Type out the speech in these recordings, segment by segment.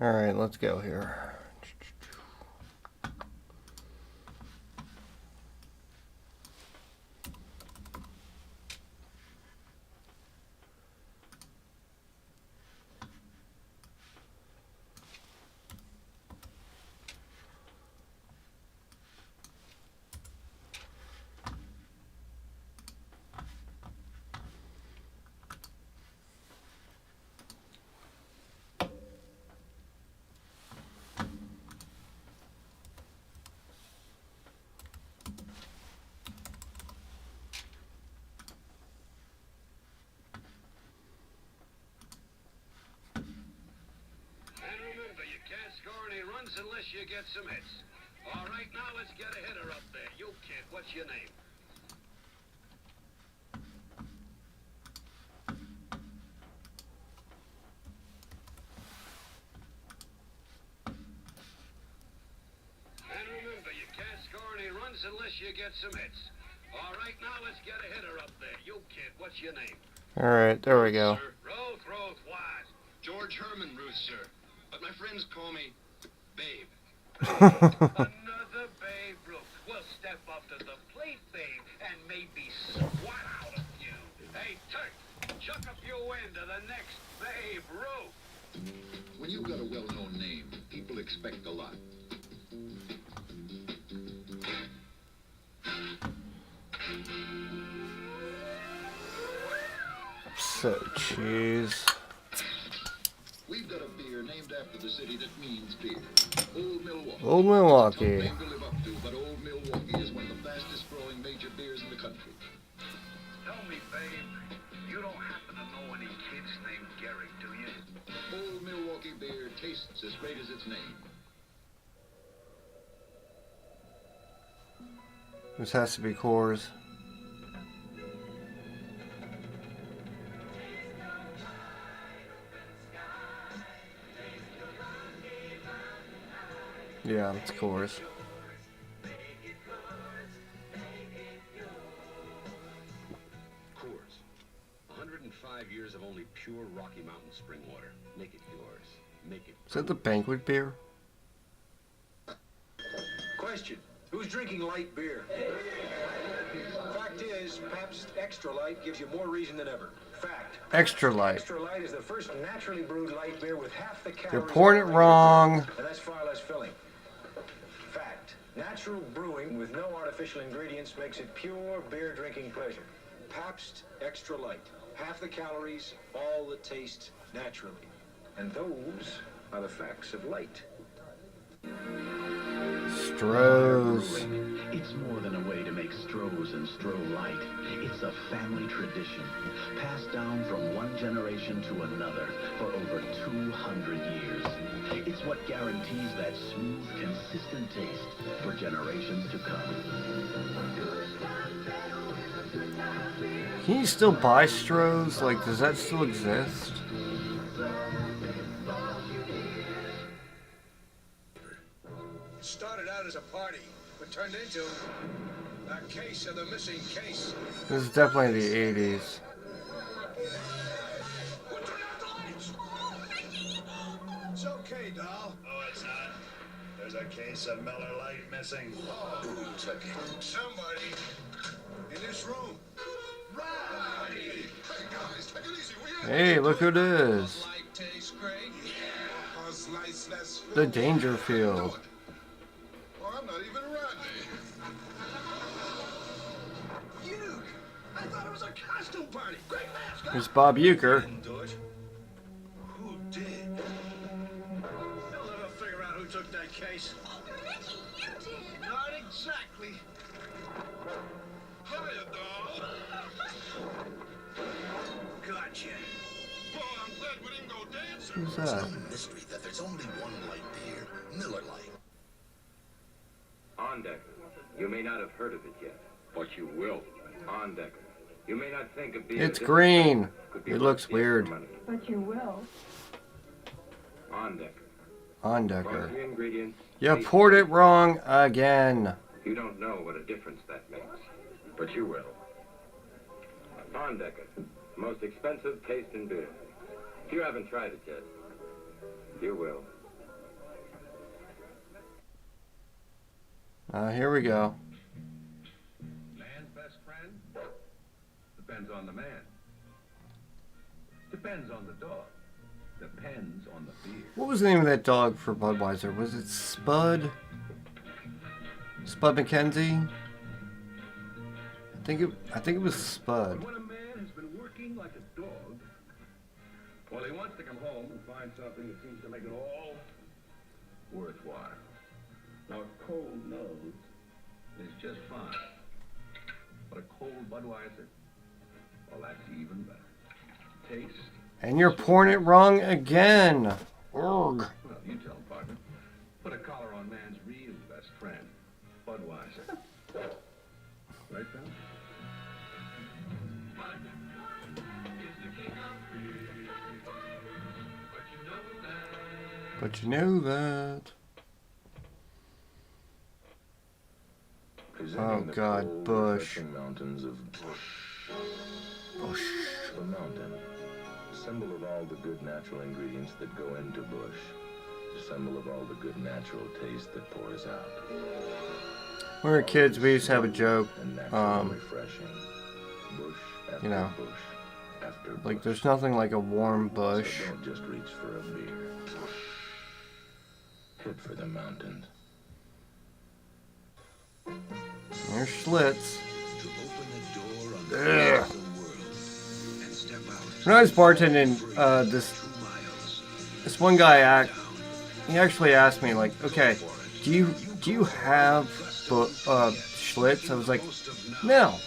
Alright, let's go here. Unless you get some hits. All right, now let's get a hitter up there. You kid, what's your name? And remember, you can't score any runs unless you get some hits. All right, now let's get a hitter up there. You kid, what's your name? Alright, there we go. Sir, Roth, what? George Herman Ruth, sir. But my friends call me Babe. Another Babe Ruth. We'll step up to the plate, Babe, and maybe swat out a few. Hey, Turk, chuck a few into the next Babe Ruth. When you've got a well-known name, people expect a lot. So, cheese. We've got a beer named after the city that means beer. Old Milwaukee. Old Milwaukee. Tough name to live up to, but Old Milwaukee is one of the fastest growing major beers in the country. Tell me, Babe, you don't happen to know any kids named Gary, do you? Old Milwaukee beer tastes as great as its name. This has to be Coors. Yeah, it's Coors. Coors. 105 years of only pure Rocky Mountain spring water. Make it yours. Make it. Is that the banquet beer? Question. Who's drinking light beer? Fact is, Pabst Extra Light gives you more reason than ever. Fact. Extra light. Extra Light is the first naturally brewed light beer with half the calories. You're pouring it wrong. And that's far less filling. Fact. Natural brewing with no artificial ingredients makes it pure beer drinking pleasure. Pabst Extra Light. Half the calories, all the taste naturally. And those are the facts of light. Stroh's. It's more than a way to make Stroh's and Stroh Light. It's a family tradition, passed down from one generation to another for over 200 years. It's what guarantees that smooth, consistent taste for generations to come. Can you still buy Stroh's? Like, does that still exist? Started out as a party, but turned into a case of the missing case. This is definitely the 80s. It's okay, doll. Oh, it's not. There's a case of Miller Lite missing. Who took it? Somebody in this room. Right. Hey, guys, take it easy, will you? Hey, look who it is. Light tastes great. Yeah. Cause life's less The Dangerfield. Oh, I'm not even Rodney. You! I thought it was a costume party. Great mask. There's Bob Uecker. Didn't do it. Who did? They'll never figure out who took that case. Mickey, you did. Not exactly. Hiya, doll. Gotcha. Well, I'm glad we didn't go dancing. Who's It's that? no mystery that there's only one light beer, Miller Lite. Ondecker. You may not have heard of it yet, but you will. Ondecker. You may not think of being. It's green. It looks weird. But you will. Ondecker. Ondecker. Three ingredients. You poured it wrong again. You don't know what a difference that makes, but you will. Ondecker. Most expensive taste in beer. If you haven't tried it yet, you will. Here we go. Man's best friend? Depends on the man. Depends on the dog. Depends on the beer. What was the name of that dog for Budweiser? Was it Spud? Spud McKenzie? I think it was Spud. When a man has been working like a dog, well, he wants to come home and find something that seems to make it all worthwhile. Now, a cold nose is just fine. But a cold Budweiser, well, that's even better. Taste. And you're pouring it wrong again. Urgh. Well, you tell him, partner. Put a collar on man's real best friend, Budweiser. Right, pal? But you know that. Presenting the God, cold, Bush. refreshing mountains of Bush. Bush. The mountain, symbol of all the good natural ingredients that go into Bush. The symbol of all the good natural taste that pours out. When we were kids, we used to have a joke. And naturally refreshing. Bush after You know, bush after like bush. there's nothing like a warm bush. So don't just reach for a beer. Hit for the mountains. There's Schlitz. To open the door on Ugh. the world and step out. When I was bartending, this one guy he actually asked me, like, okay, do you have Schlitz? I was like, no.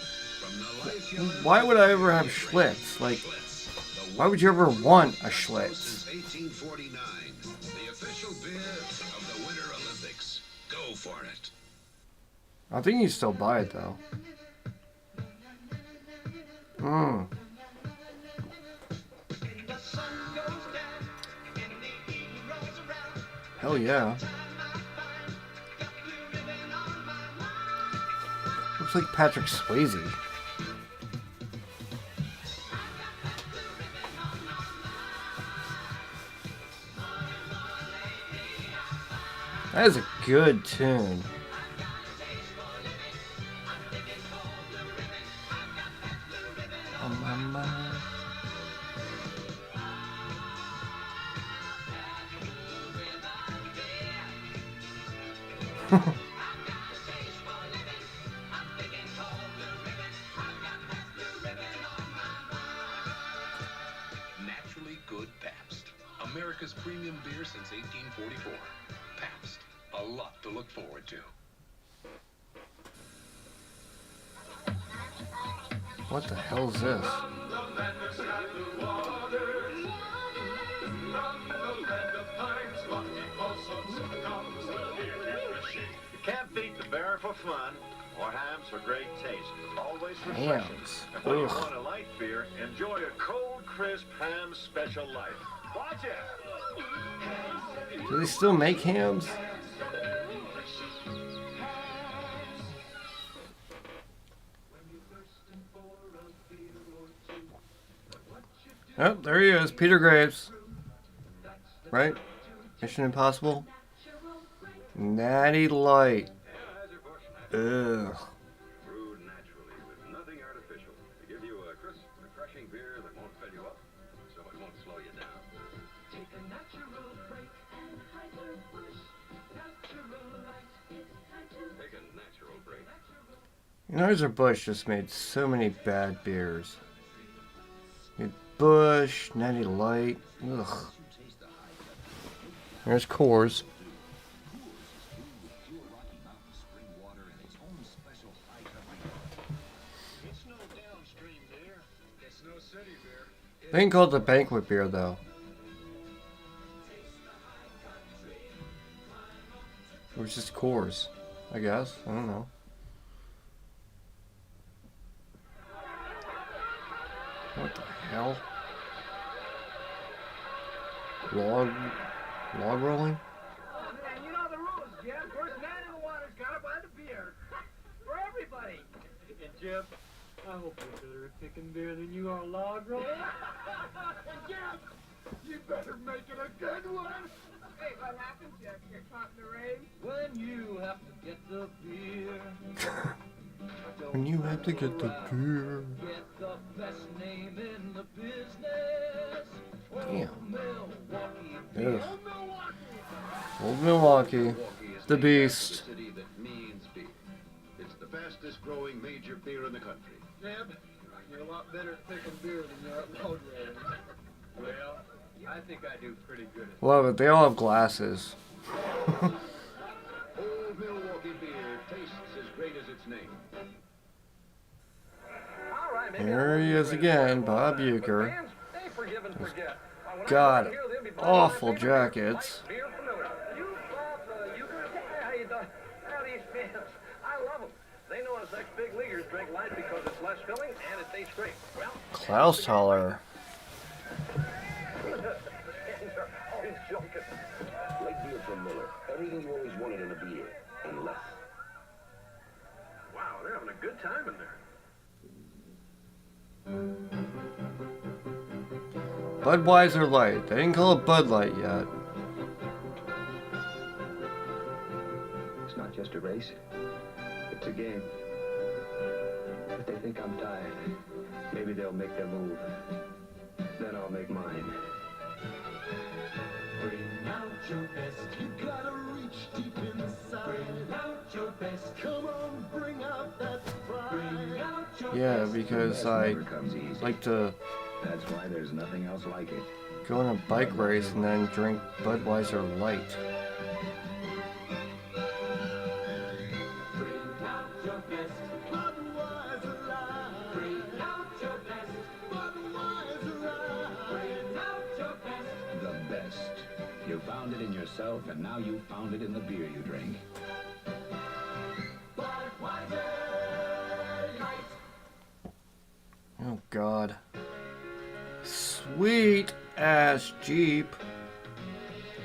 Why would I ever have Schlitz? Like, why would you ever want a Schlitz? 1849, the official beer of the Winter Olympics. Go for it. I think you still buy it though. Hell yeah. Looks like Patrick Swayze. That is a good tune. On my mind. Naturally good Pabst. America's premium beer since 1844. Pabst. A lot to look forward to. What the hell is this? You can't beat the bear for fun or hams for great taste. Always refreshing. Hams. And when you Ugh. want a light beer, enjoy a cold, crisp ham special light. Watch it! Do they still make hams? Oh, there he is, Peter Graves. Right? Mission Impossible. Natty Light. Ugh. Brewed naturally with nothing artificial to give you a crisp, refreshing beer that won't fill you up, so it won't slow you down. Take a natural break and Anheuser-Busch. Natural light, it's time to Take a natural break. Anheuser-Busch just made so many bad beers. Made Busch, Natty Light. Ugh. There's Coors. It's no downstream beer. It's no city beer. They can call it the banquet beer, though. Or it's just Coors, I guess. I don't know. What the hell? Log rolling? Man, you know the rules, Jim. First man in the water's gotta buy the beer. For everybody. And Jim, I hope you're better at picking beer than you are log rolling. Jim, you better make it a good one. Hey, what happened, Jeff? You got caught in the rain? When you have to get the beer to get the beer. Get the best name in the business. Damn. Milwaukee. Ugh. Old Milwaukee. Milwaukee is The named Beast. after the city that means beer. It's the fastest growing major beer in the country. Deb, you're a lot better at picking beer than you are at road railing. Well, I think I do pretty good at Love it. They all have glasses. Old Milwaukee beer tastes as great as its name. All right, maybe Here he is again, Bob Uecker. fans, they forgive and forget. When I God, come here, they'll be buying awful my favorite beer, jackets. Mike Beer Familiar. You, Bob, Uecker? Hey, how you doing? How these fans? I love them. They know us ex-big leaguers drink light because it's less filling and it tastes great. Well, Klaus Holler. and they're always joking. Light beer from Miller. Everything you always wanted in a beer, and less. Wow, they're having a good time in there. Budweiser Light. They didn't call it Bud Light yet. It's not just a race. It's a game. If they think I'm tired, maybe they'll make their move. Then I'll make mine. Bring out your best. You gotta reach deep inside. Bring out your best. Come on, bring out that pride. Bring out your Yeah, best. because I Never comes easy. like to That's why there's nothing else like it. go on a bike race and then drink Budweiser Light. Bring out your best. Budweiser Light. Bring out your best. Budweiser Light. Bring out your best. The best. You found it in yourself, and now you found it in the beer you drink. Budweiser Light. Oh God. Sweet ass Jeep.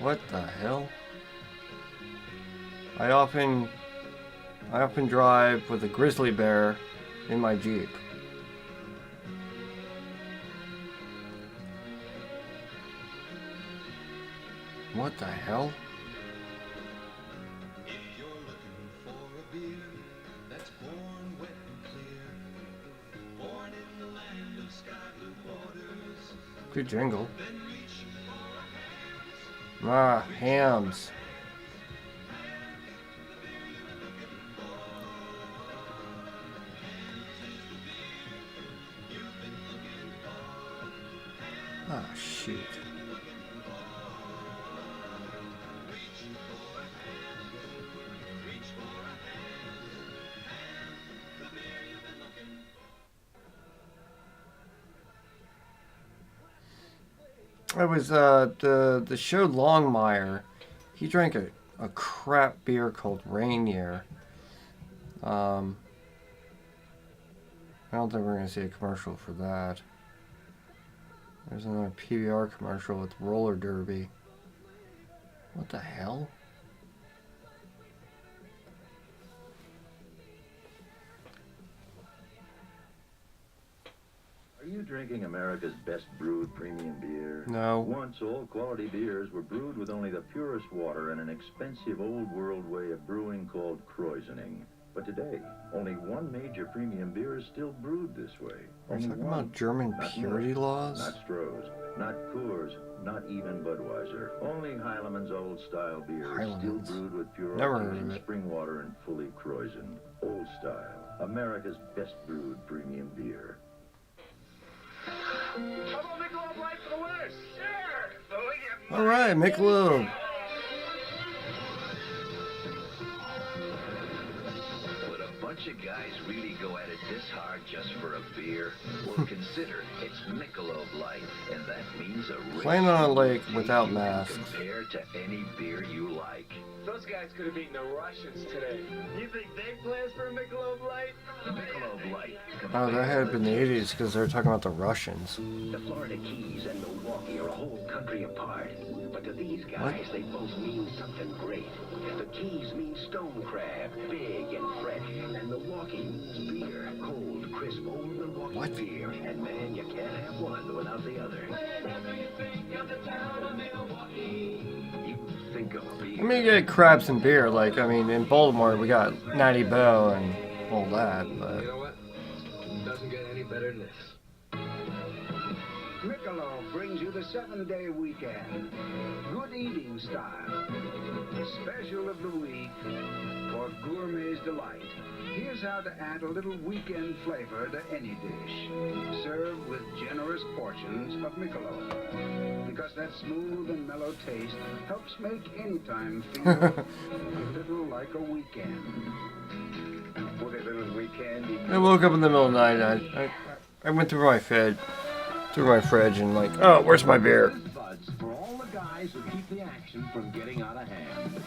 What the hell? I often drive with a grizzly bear in my Jeep. What the hell? Good jingle. Ah, hams. Ah, shoot. It was the show Longmire. He drank a crap beer called Rainier. I don't think we're gonna see a commercial for that. There's another PBR commercial with roller derby. What the hell? Are you drinking America's best brewed premium beer? No. Once all quality beers were brewed with only the purest water and an expensive old world way of brewing called krausening. But today, only one major premium beer is still brewed this way. Are you Only talking one. about German Not purity Miller, laws? Not Stroh's, not Coors, not even Budweiser. Only Heileman's Old Style beer is still Heileman's. brewed with pure Never heard Artesian of it. spring water and fully krausened. Old Style, America's best brewed premium beer. How about Michelob Light for the winners? Sure. All right, Michelob. Would a bunch of guys really go at it this hard just for a beer? Well, consider it's Michelob Light, and that means a rich, Playing on a lake tasty without you can masks. Compare to any beer you like. Those guys could have beaten the Russians today. You think they planned for a Michelob Light? Michelob Light. Oh, that had been the 80s because they're talking about the Russians. The Florida Keys and Milwaukee are a whole country apart. But to these guys, they both mean something great. The Keys mean stone crab, big and fresh. And Milwaukee means beer, cold, crisp, old Milwaukee What? beer. And man, you can't have one without the other. Whenever you think of the town of Milwaukee. You think of beer. I mean, you get crabs and beer. Like, I mean, in Baltimore, we got Natty Boh and all that, but You know what? better than this. Michelob brings you the 7-day weekend. Good eating style. Special of the week for gourmet's delight. Here's how to add a little weekend flavor to any dish. Serve with generous portions of Michelob. Because that smooth and mellow taste helps make any time feel a little like a weekend. Put a little weekend in I woke up in the middle of the night. I went through my fridge and like, oh, where's my beer? Buds for all the guys who keep the action from getting out of hand.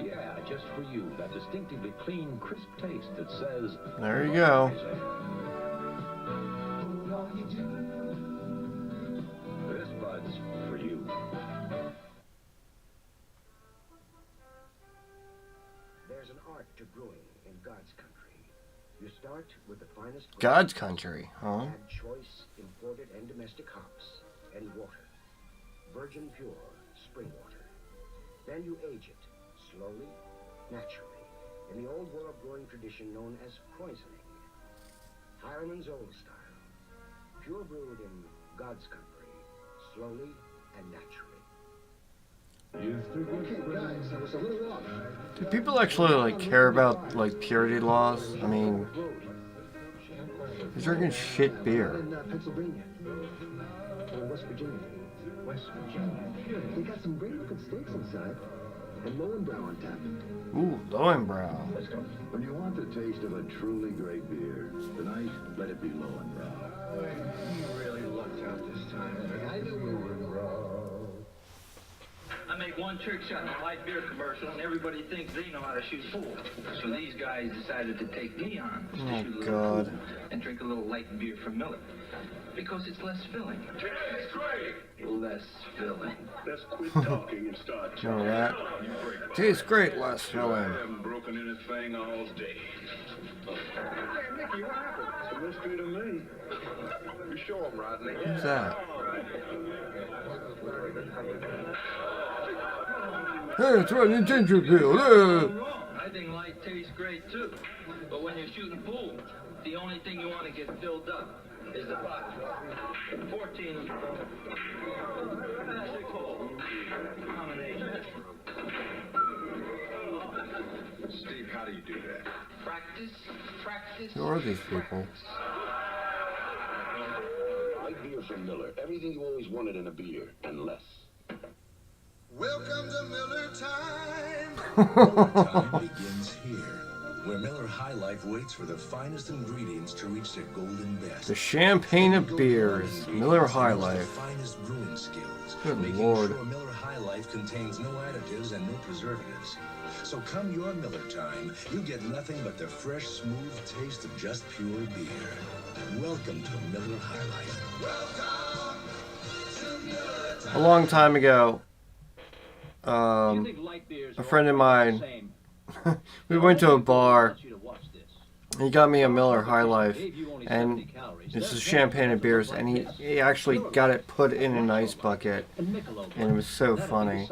Yeah, just for you, that distinctively clean, crisp taste that says... There you go. This Bud's for you. There's an art to brewing in God's country. You start with the finest God's country, huh? add choice imported and domestic hops and water. Virgin pure spring water. Then you age it slowly, naturally, in the old world brewing tradition known as krausening. Hireman's old style. Pure brewed in God's country, slowly and naturally. Okay, guys, I was a little off. Do people actually like care about like purity laws? I mean, they're drinking shit beer. In Pennsylvania. Or West Virginia. West Virginia. They got some great looking steaks inside. And Lowenbrow on tap. Ooh, Lowenbrow. When you want the taste of a truly great beer, tonight, let it be Lowenbrow. You really lucked out this time. I knew we were wrong. I make one trick shot in a light beer commercial, and everybody thinks they know how to shoot pool. So these guys decided to take me on to shoot a little God. pool and drink a little light beer from Miller. Because it's less filling. It's great. Less filling. Let's quit talking and start You know that? You break my Tastes great, less I filling. haven't broken anything all day. Hey, Mickey, what happened? It's a mystery to me. You show him, Rodney. Who's that? Hey, it's Rodney Dangerfield. I think light tastes great too. But when you're shooting pool, the only thing you want to get filled up is the bottom. 14 6-hole combination. Steve, how do you do that? Practice. Who are these people? Light beer from Miller. Everything you always wanted in a beer, and less. Welcome to Miller time. Miller time begins here, where Miller High Life waits for the finest ingredients to reach their golden best. The champagne of beers, Miller High Their Life. finest brewing skills, Good making Lord. sure Miller High Life contains no additives and no preservatives. So come your Miller time, you get nothing but the fresh, smooth taste of just pure beer. Welcome to Miller High Life. Welcome to Miller time. A long time ago, a friend of mine, we went to a bar. He got me a Miller High Life, and this is champagne and beers, and he actually got it put in an ice bucket, and it was so funny.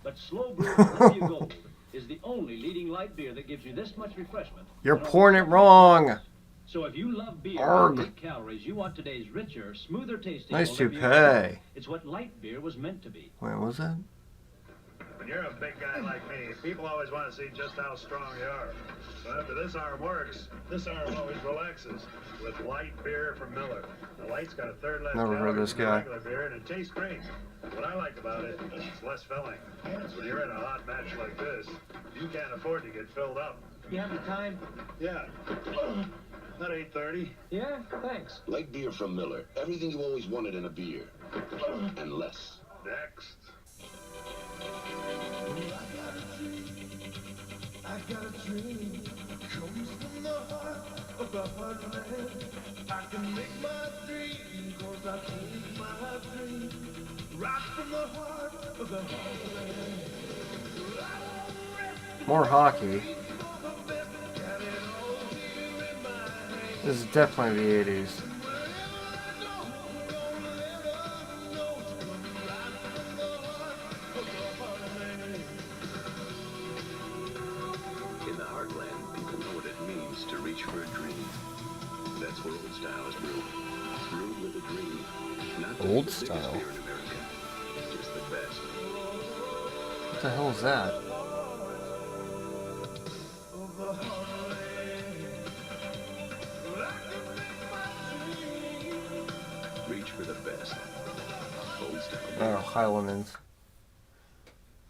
But Slow Brew Olympia Gold is the only leading light beer that gives you this much refreshment. You're pouring it wrong. So if you love beer Arg. with big calories, you want today's richer, smoother tasting Nice Olympia toupee. Gold. It's what light beer was meant to be. Wait, what was that? When you're a big guy like me, people always want to see just how strong you are. So after this arm works, this arm always relaxes with light beer from Miller. The light's got a third less Never heard calories this than guy. regular beer, and it tastes great. What I like about it, it's less filling. When you're in a hot match like this, you can't afford to get filled up. You have the time? Yeah. Not 8:30. Yeah, thanks. Light beer from Miller. Everything you always wanted in a beer, and less. Next. I got a dream, comes from the heart of the heartland. I can make my dream, cause I take my dream right from the heart of the heartland. More hockey. This is definitely the 80s. chance to reach for a dream. That's where Old Style is brewed. Brewed with a dream. Not to be Old the biggest Style? beer in America, just the best. What the hell is that? Reach for the best. Old Style. Oh, Highlanders.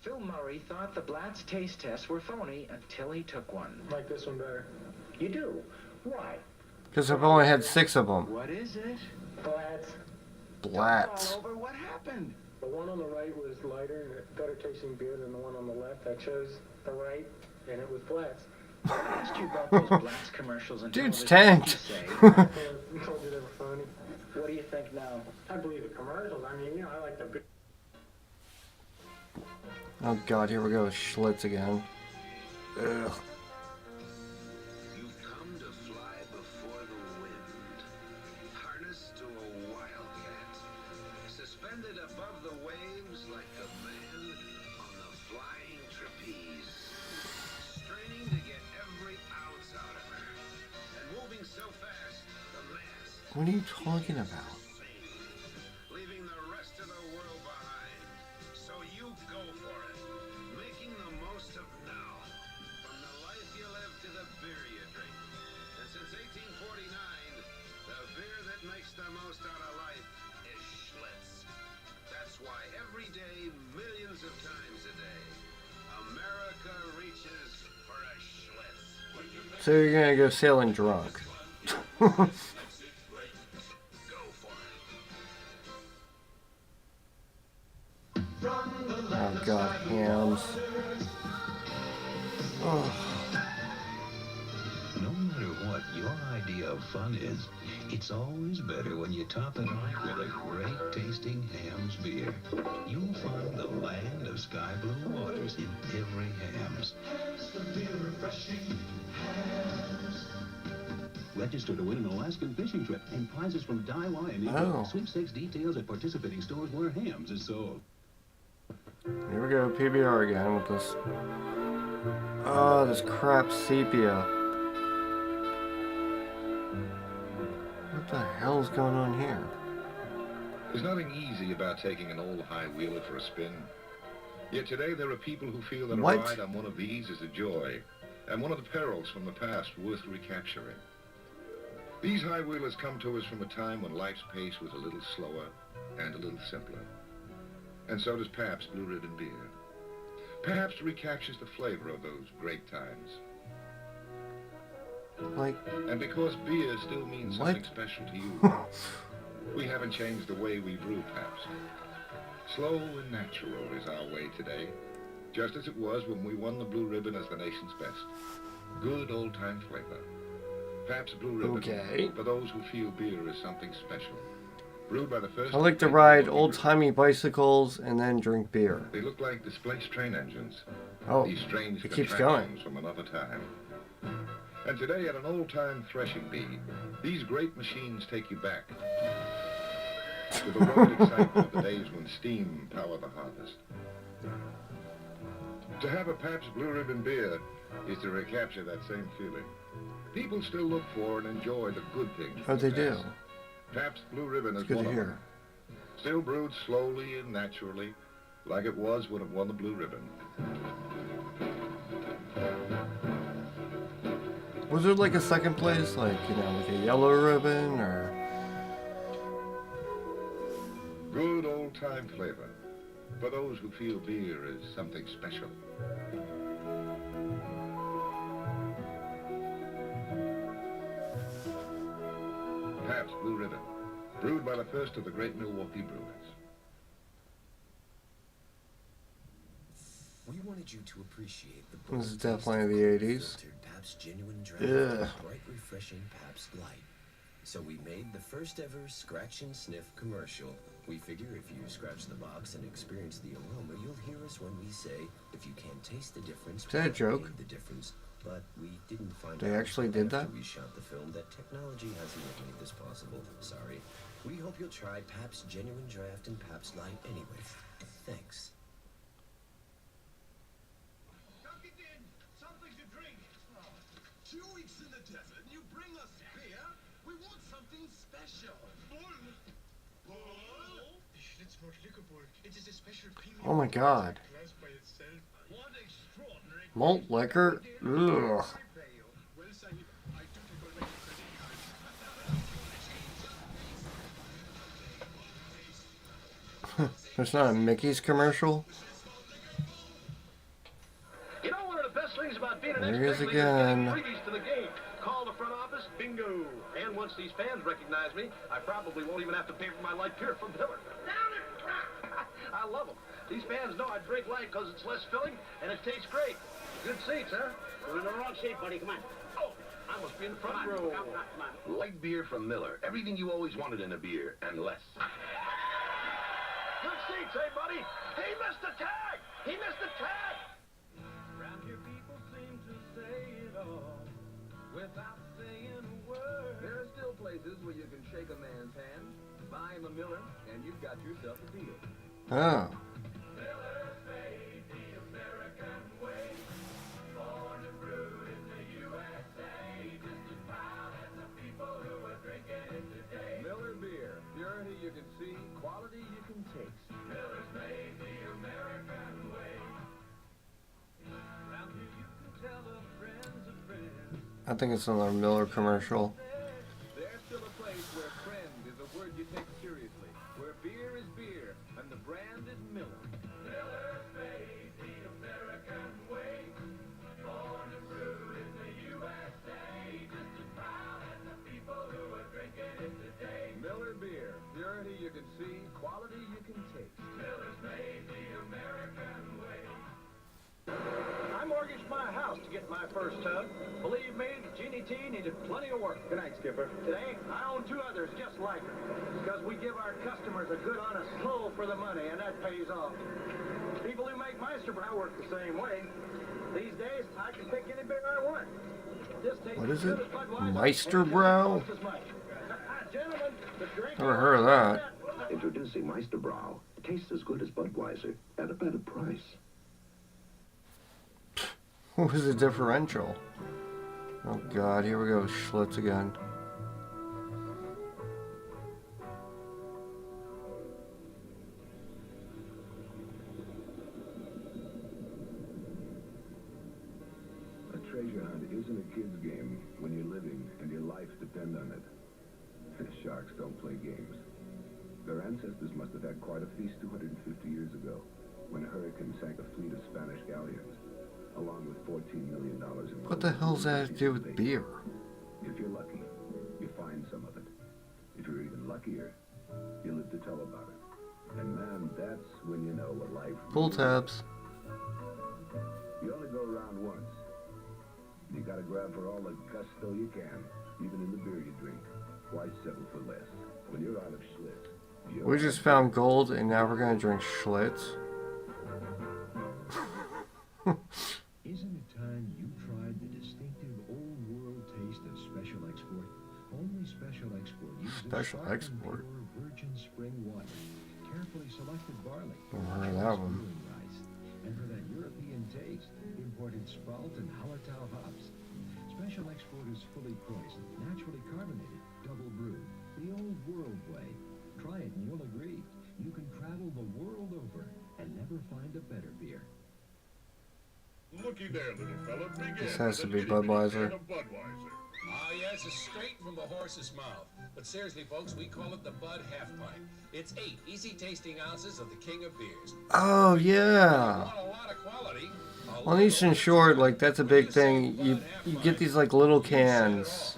Phil Murray thought the Blatz taste tests were phony until he took one. Like this one better. You do? Why? Because I've only had 6 of them. What is it? Blatz. Blatz. All over. What happened? The one on the right was lighter and better tasting beer than the one on the left. I chose the right, and it was Blatz. I asked you about those Blatz commercials and Dude's television. tanked. You say, I told you they were phony. what do you think now? I believe the commercials. I mean, you know, I like the beer. Oh god, here we go. Schlitz again. Ugh. You've come to fly before the wind, harnessed to a wildcat, suspended above the waves like a man on the flying trapeze, straining to get every ounce out of her, and moving so fast, the mass What are you talking about? leaving the rest of the world behind. So you go for it, making the most of now. From the life you live to the beer you drink. And since 1849, the beer that makes the most out of life is Schlitz. That's why every day, millions of times a day, America reaches for a Schlitz. So you're gonna go sailing drunk. Oh god, hams. Oh. No matter what your idea of fun is, it's always better when you top it off with a great tasting Hams beer. You'll find the land of sky blue waters in every Hams. Register to win an Alaskan fishing trip and prizes from Daiwa and Eagle. Oh. Sweepstakes details at participating stores where Hams is sold. Here we go, PBR again with this. Oh, this crap sepia. What the hell's going on here? There's nothing easy about taking an old high-wheeler for a spin. Yet today there are people who feel that What? a ride on one of these is a joy, and one of the perils from the past worth recapturing. These high-wheelers come to us from a time when life's pace was a little slower and a little simpler. And so does Pabst Blue Ribbon beer. Pabst recaptures the flavor of those great times. Like, And because beer still means What? something special to you, we haven't changed the way we brew Pabst. Slow and natural is our way today, just as it was when we won the Blue Ribbon as the nation's best. Good old-time flavor. Pabst Blue Ribbon, Okay. for those who feel beer is something special. Brewed by the first... I like to ride old-timey bicycles and then drink beer. They look like displaced train engines. Oh, These strange it keeps contraptions from another time. And today, at an old-time threshing bee, these great machines take you back to the rugged excitement of the days when steam powered the harvest. To have a Pabst Blue Ribbon beer is to recapture that same feeling. People still look for and enjoy the good things. Oh, from the they do. past. Pabst Blue Ribbon is It's good one to of hear. them. Still brewed slowly and naturally, like it was when it won the Blue Ribbon. Was there like a second place, like, you know, like a yellow ribbon or... Good old-time flavor for those who feel beer is something special. Pabst Blue Ribbon, brewed by the first of the great Milwaukee brewers. We wanted you to appreciate the This is bold taste definitely of the 80s. filtered Pabst Genuine Draft Ugh. and bright, refreshing Pabst Light. So we made the first ever scratch and sniff commercial. We figure if you scratch the box and experience the aroma, you'll hear us when we say, if you can't taste the difference, Is that a we joke? made the difference. But we didn't find They out actually until did that? after we shot the film that technology hasn't yet made this possible. Sorry. We hope you'll try Pabst Genuine Draft and Pabst Light anyway. Thanks. Something to drink. 2 weeks in the desert, you bring us beer? We want something special. Bull? It's not liquor, Bull. It is a special premium. Oh my god. Class by itself. What extraordinary. Malt liquor? Ugh. Well, Sahib, I took the gold credit card. There's not a Mickey's commercial? You know, one of the best things about being an There he is expert again. is getting freebies to the game. Call the front office, bingo. And once these fans recognize me, I probably won't even have to pay for my light beer from Miller. I love them. These fans know I drink light because it's less filling and it tastes great. Good seats, huh? We're in the wrong seat, buddy. Come on. Oh, I must be in the front row. Come on. Light beer from Miller. Everything you always wanted in a beer, and less. Good seats, hey, buddy. He missed the tag. He missed the tag. Around here people seem to say it all without saying a word. There are still places where you can shake a man's hand, buy him a Miller, and you've got yourself a deal. Oh. Miller's made the American way. Born and brewed in the USA. Just as proud as the people who are drinking it today. Miller beer. Purity you can see, quality you can taste. Miller's made the American way. Around here you can tell a friend's a friend. I think it's another Miller commercial. There's still a place where friend is a word you take seriously, where beer is beer, and the brand is Miller. Miller's made the American way. Born and brewed in the USA. Just as proud as the people who are drinking it today. Miller beer. Purity you can see, quality you can taste. Miller's made the American way. I mortgaged my house to get my first tub. Believe me, Jeannie T needed plenty of work. Good night, Skipper. Today, I own two others just like her. Because we give our customers a good, honest pull for the money, and that pays off. People who make Meisterbrow work the same way. These days, I can pick any beer I want. This tastes What is as good it? as Budweiser, Meisterbrow? and just as much. Gentlemen, the drink. Never heard of that. Introducing Meisterbrow. Tastes as good as Budweiser at a better price. What was the differential? Oh god, here we go, Schlitz again. A treasure hunt isn't a kid's game when you're living and your life depends on it. Sharks don't play games. Their ancestors must have had quite a feast 250 years ago when a hurricane sank a fleet of Spanish galleons, along with $14 million in... What the hell's that to do with beer? If you're lucky, you find some of it. If you're even luckier, you live to tell about it. And man, that's when you know what life... Pull tabs. You only go around once. You gotta grab for all the gusto you can, even in the beer you drink. Why settle for less? When you're out of Schlitz, We just found gold and now we're gonna drink Schlitz. Isn't it time you tried the distinctive old world taste of Special Export? Only Special Export uses Special sparkling Export? pure virgin spring water, carefully selected barley, Never heard of that one. brewing rice, and for that European taste, imported Spalt and Hallertau hops. Special Export is fully priced, naturally carbonated, double brewed, the old world way. Try it and you'll agree. You can travel the world over and never find a better beer. Looky there, little fella. Begin. This has to be Budweiser. Budweiser. Oh, yes, it's straight from the horse's mouth. But seriously, folks, we call it the Bud Half Pint. It's 8 easy-tasting ounces of the king of beers. Oh yeah. Want a lot of quality? On Eastern Shore, like that's a big thing. You get these like little cans.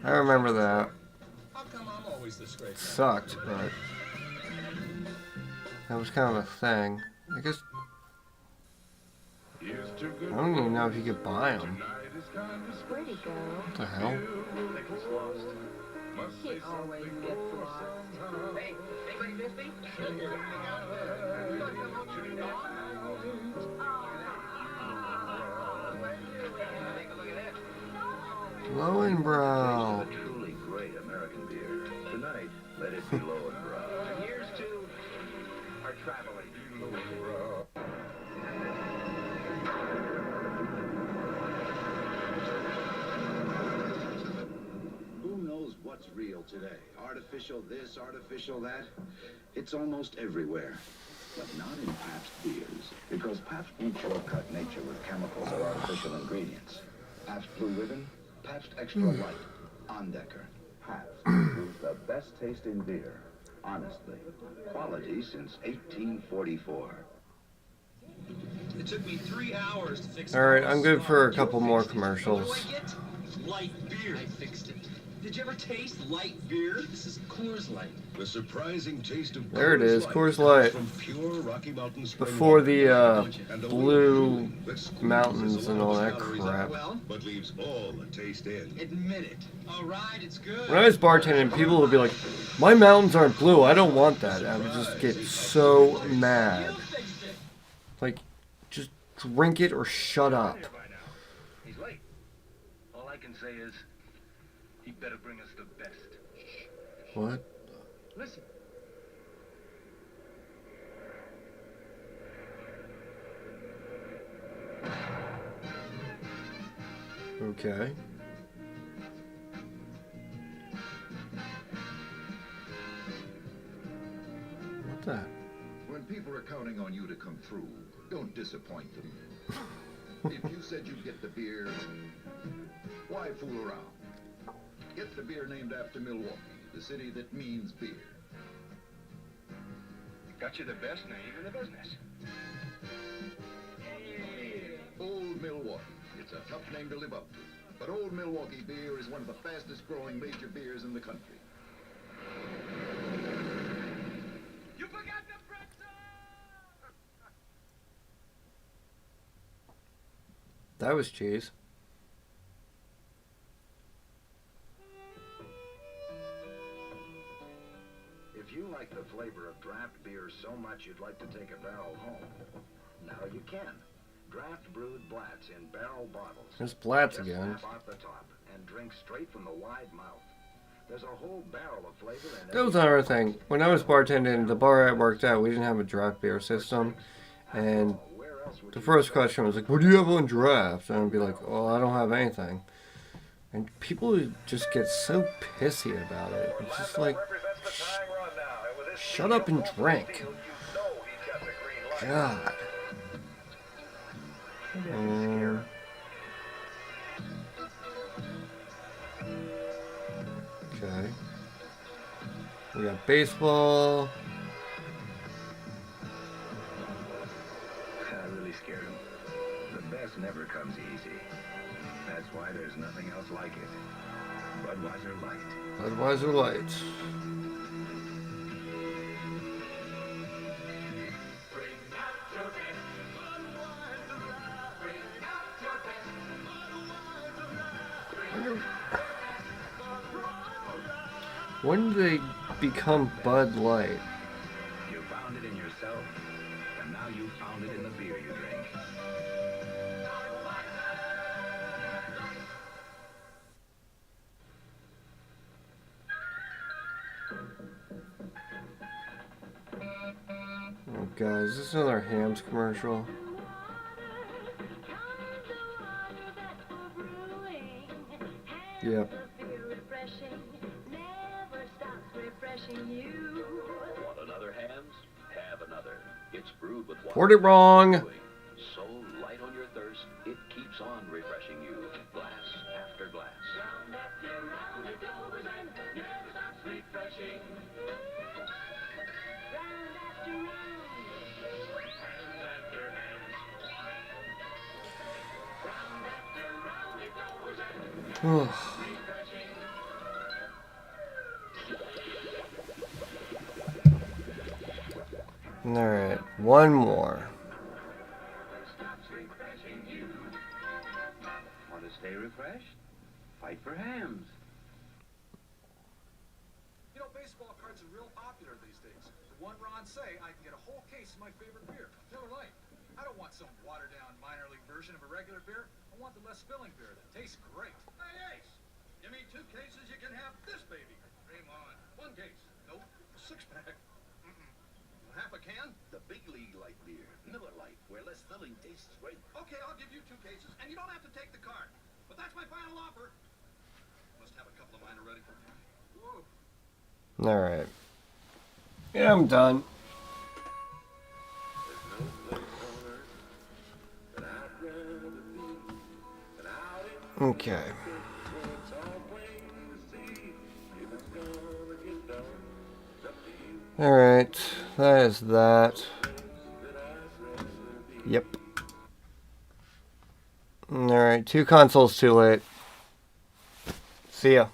I remember that. How come I'm always the straight It sucked, but that was kind of a thing. I guess I don't even know if you could buy them. Where'd he go? What the hell? He always gets lost. Hey, anybody miss me? Lowenbrow. A truly great American beer. Tonight, let it be Lowenbrow. Here's to our traveling. real today. Artificial this, artificial that. It's almost everywhere. But not in Pabst beers, because Pabst won't shortcut nature with chemicals or artificial ingredients. Pabst Blue Ribbon, Pabst Extra Light, Ondecker. Pabst proves the best taste in beer. Honestly. Quality since 1844. It took me 3 hours to fix. All right, I'm good for a couple more commercials. What do I get? Light beer. I fixed it. Did you ever taste light beer? This is Coors Light. The surprising taste of There it Coors is, Light Coors comes Light. from pure Rocky Mountain spring Before water. the And a blue little that squeezes mountains a and lot all of that calories crap. out well, but leaves all the taste in. Admit it. All right, it's good. When I was bartending, people would be like, "My mountains aren't blue. I don't want that." I would just get so mad. Like, just drink it or shut up. He's late. All I can say is, he better bring us the best. What? Listen. Okay. What the? When people are counting on you to come through, don't disappoint them. If you said you'd get the beer, why fool around? Get the beer named after Milwaukee, the city that means beer. Got you the best name in the business. Old Milwaukee. It's a tough name to live up to. But Old Milwaukee beer is one of the fastest growing major beers in the country. You forgot the pretzel! That was cheese. If you like the flavor of draft beer so much you'd like to take a barrel home, now you can. Draft brewed Blatz in barrel bottles. There's Blatz Just again. snap off the top and drink straight from the wide mouth. There's a whole barrel of flavor in That was another thing. When I was bartending, the bar I worked at, we didn't have a draft beer system. And the first question was like, "What do you have on draft?" And I'd be like, "Oh, I don't have anything." And people would just get so pissy about it. It's just like, shut up and drink. God. Okay. We got baseball. I really scared him. The best never comes easy. That's why there's nothing else like it. Budweiser Light. Budweiser Light. When did they become Bud Light? You found it in yourself, and now you found it in the beer you drink. Oh, guys, is this another Hams commercial? Yep. Want another Hams? Have another. It's brewed with water. Poured it wrong. So light on your thirst, it keeps on refreshing you, glass after glass. Alright, one more. Want to stay refreshed? Fight for Hams. You know, baseball cards are real popular these days. For one Ron say, I can get a whole case of my favorite beer, Miller Lite. I don't want some watered-down minor league version of a regular beer. I want the less filling beer that tastes great. Hey, Ace, give me 2 cases, you can have this baby. Dream on. 1 case. Nope, a 6-pack. Half a can? The big league light beer, Miller Lite, where less filling tastes great. Okay, I'll give you 2 cases, and you don't have to take the card. But that's my final offer. Must have a couple of mine already. Alright. Yeah, I'm done. Okay. Alright, that is that. Yep. Alright, 2 consoles too late. See ya.